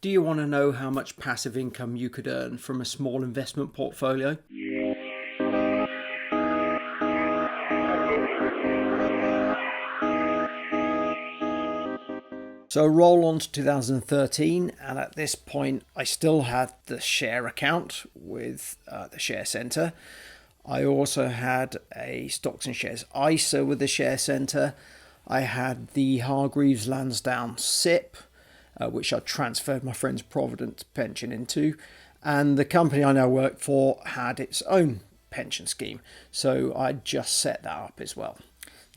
Do you want to know how much passive income you could earn from a small investment portfolio? So roll on to 2013, and at this point I still had the share account with the Share Centre. I also had a Stocks and Shares ISA with the Share Centre. I had the Hargreaves Lansdowne SIP, which I transferred my friend's Provident pension into. And the company I now work for had its own pension scheme, so I just set that up as well.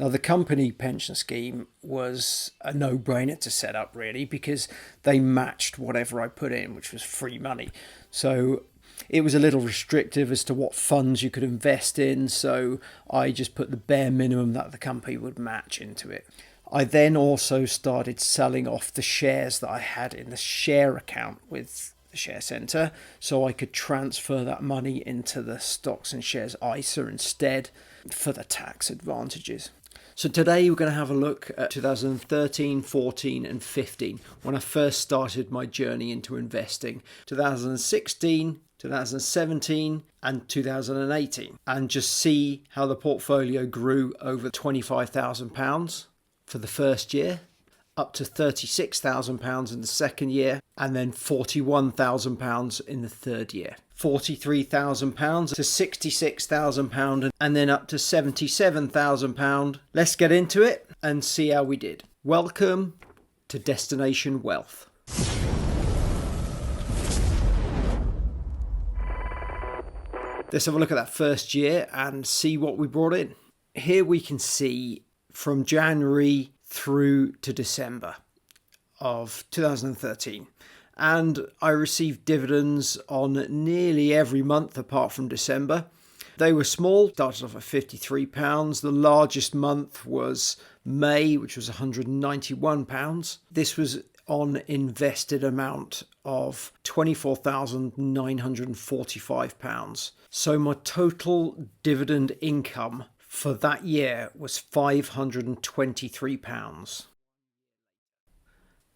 Now, the company pension scheme was a no-brainer to set up, really, because they matched whatever I put in, which was free money. So it was a little restrictive as to what funds you could invest in, so I just put the bare minimum that the company would match into it. I then also started selling off the shares that I had in the share account with the Share Centre, so I could transfer that money into the Stocks and Shares ISA instead for the tax advantages. So today we're going to have a look at 2013, 14 and 15, when I first started my journey into investing. 2016, 2017 and 2018, and just see how the portfolio grew over £25,000 for the first year, up to £36,000 in the second year, and then £41,000 in the third year. £43,000 to £66,000 and then up to £77,000. Let's get into it and see how we did. Welcome to Destination Wealth. Let's have a look at that first year and see what we brought in. Here we can see from January through to December of 2013. And I received dividends on nearly every month apart from December. They were small, started off at £53. The largest month was May, which was £191. This was on invested amount of £24,945. So my total dividend income for that year was £523.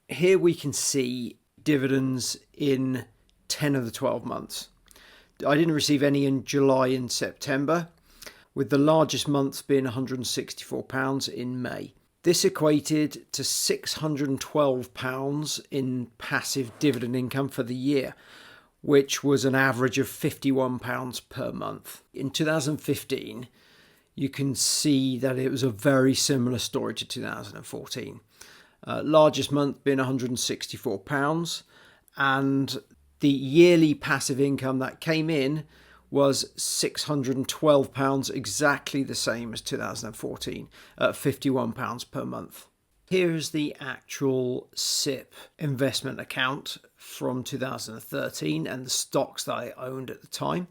Here we can see dividends in 10 of the 12 months. I didn't receive any in July and September, with the largest months being £164 in May. This equated to £612 in passive dividend income for the year, which was an average of £51 per month. In 2015, you can see that it was a very similar story to 2014. Largest month being £164, and the yearly passive income that came in was £612, exactly the same as 2014 at £51 per month. Here's the actual SIP investment account from 2013 and the stocks that I owned at the time.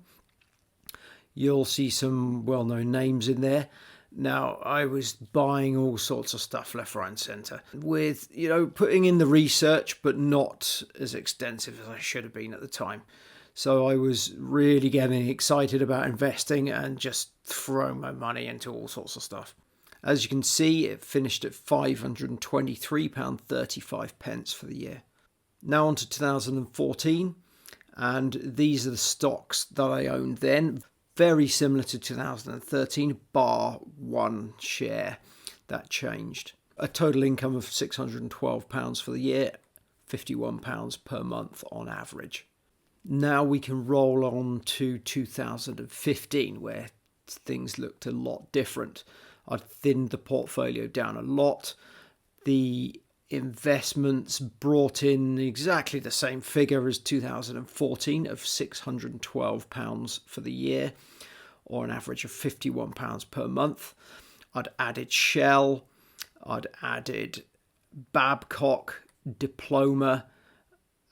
You'll see some well-known names in there. Now, I was buying all sorts of stuff left, right and centre with, putting in the research, but not as extensive as I should have been at the time. So I was really getting excited about investing and just throwing my money into all sorts of stuff. As you can see, it finished at £523.35 for the year. Now on to 2014, and these are the stocks that I owned then. Very similar to 2013, bar one share that changed. A total income of £612 for the year, £51 per month on average. Now we can roll on to 2015, where things looked a lot different. I'd thinned the portfolio down a lot. The investments brought in exactly the same figure as 2014 of £612 for the year, or an average of £51 per month. I'd added Shell, I'd added Babcock, Diploma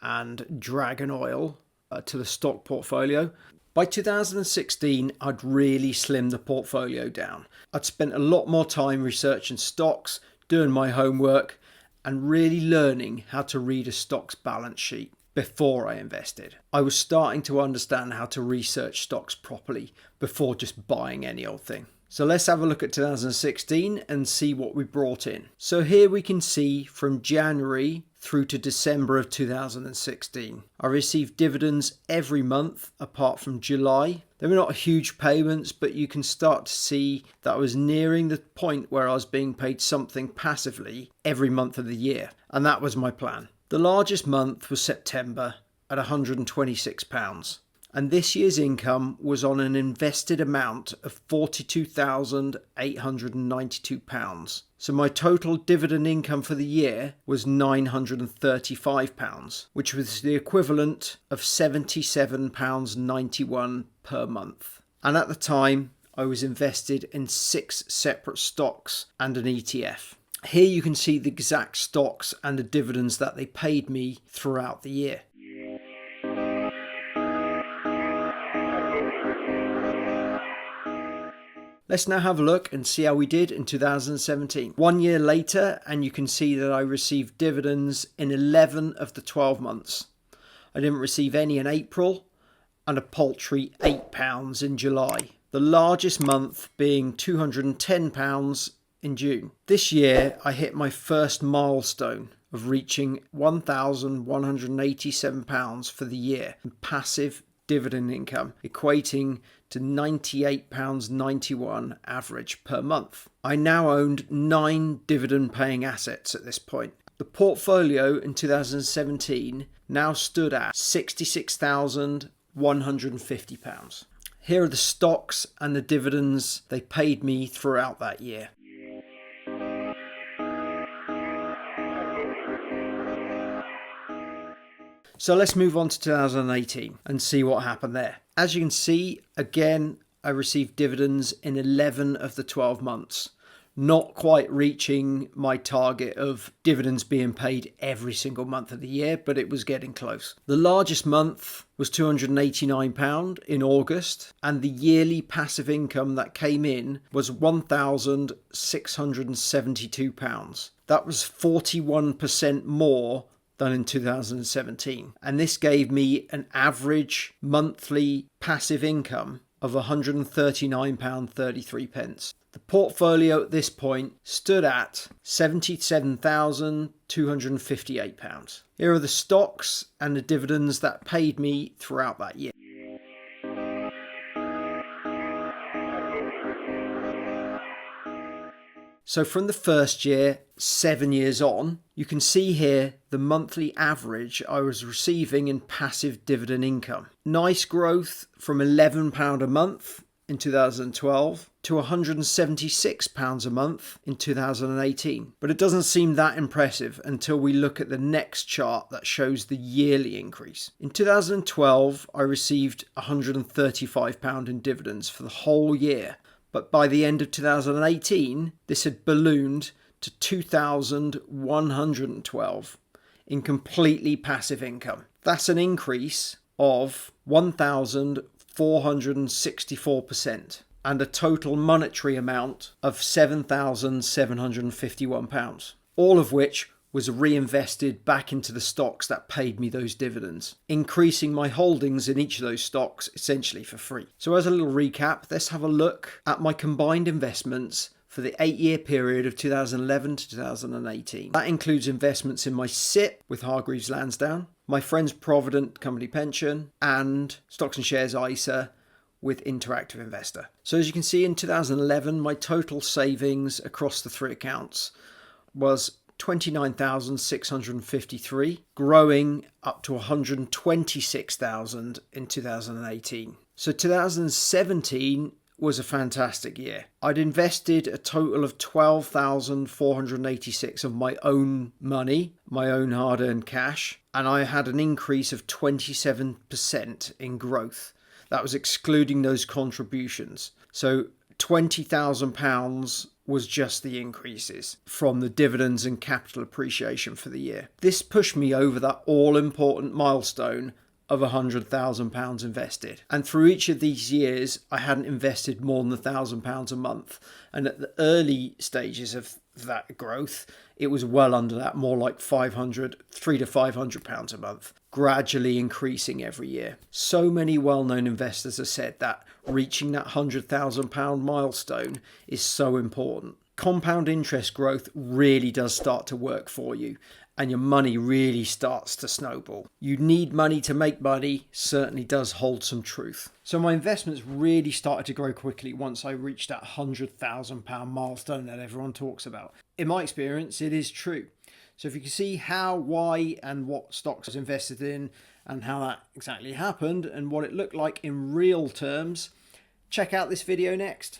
and Dragon Oil to the stock portfolio. By 2016, I'd really slimmed the portfolio down. I'd spent a lot more time researching stocks, doing my homework, and really learning how to read a stock's balance sheet before I invested. I was starting to understand how to research stocks properly before just buying any old thing. So let's have a look at 2016 and see what we brought in. So here we can see from January through to December of 2016. I received dividends every month apart from July. They were not huge payments, but you can start to see that I was nearing the point where I was being paid something passively every month of the year. And that was my plan. The largest month was September at £126. And this year's income was on an invested amount of £42,892. So my total dividend income for the year was £935, which was the equivalent of £77.91 per month. And at the time, I was invested in 6 separate stocks and an ETF. Here you can see the exact stocks and the dividends that they paid me throughout the year. Let's now have a look and see how we did in 2017. 1 year later, and you can see that I received dividends in 11 of the 12 months. I didn't receive any in April and a paltry £8 in July. The largest month being £210 in June. This year, I hit my first milestone of reaching £1,187 for the year in passive dividend income, equating to £98.91 average per month. I now owned 9 dividend paying assets at this point. The portfolio in 2017 now stood at £66,150. Here are the stocks and the dividends they paid me throughout that year. So let's move on to 2018 and see what happened there. As you can see, again, I received dividends in 11 of the 12 months, not quite reaching my target of dividends being paid every single month of the year, but it was getting close. The largest month was £289 in August, and the yearly passive income that came in was £1,672. That was 41% more than in 2017. And this gave me an average monthly passive income of £139.33. The portfolio at this point stood at £77,258. Here are the stocks and the dividends that paid me throughout that year. So from the first year, 7 years on, you can see here the monthly average I was receiving in passive dividend income. Nice growth from £11 a month in 2012 to £176 a month in 2018. But it doesn't seem that impressive until we look at the next chart that shows the yearly increase. In 2012, I received £135 in dividends for the whole year. But by the end of 2018, this had ballooned to £2,112 in completely passive income. That's an increase of 1,464% and a total monetary amount of £7,751, all of which was reinvested back into the stocks that paid me those dividends, increasing my holdings in each of those stocks essentially for free. So as a little recap, let's have a look at my combined investments for the 8-year period of 2011 to 2018. That includes investments in my SIP with Hargreaves Lansdown, my friend's Provident Company Pension, and Stocks and Shares ISA with Interactive Investor. So as you can see, in 2011, my total savings across the 3 accounts was $29,653, growing up to $126,000 in 2018. So 2017 was a fantastic year. I'd invested a total of $12,486 of my own money, my own hard-earned cash, and I had an increase of 27% in growth. That was excluding those contributions. So £20,000 was just the increases from the dividends and capital appreciation for the year. This pushed me over that all-important milestone of £100,000 invested. And through each of these years, I hadn't invested more than £1,000 a month. And at the early stages of that growth. It was well under that, more like £300 to £500 a month, gradually increasing every year. So many well-known investors have said that reaching that £100,000 milestone is so important. Compound interest growth really does start to work for you, and your money really starts to snowball. You need money to make money certainly does hold some truth. So my investments really started to grow quickly once I reached that £100,000 milestone that everyone talks about. In my experience, it is true. So if you can see how, why, and what stocks I was invested in, and how that exactly happened, and what it looked like in real terms, check out this video next.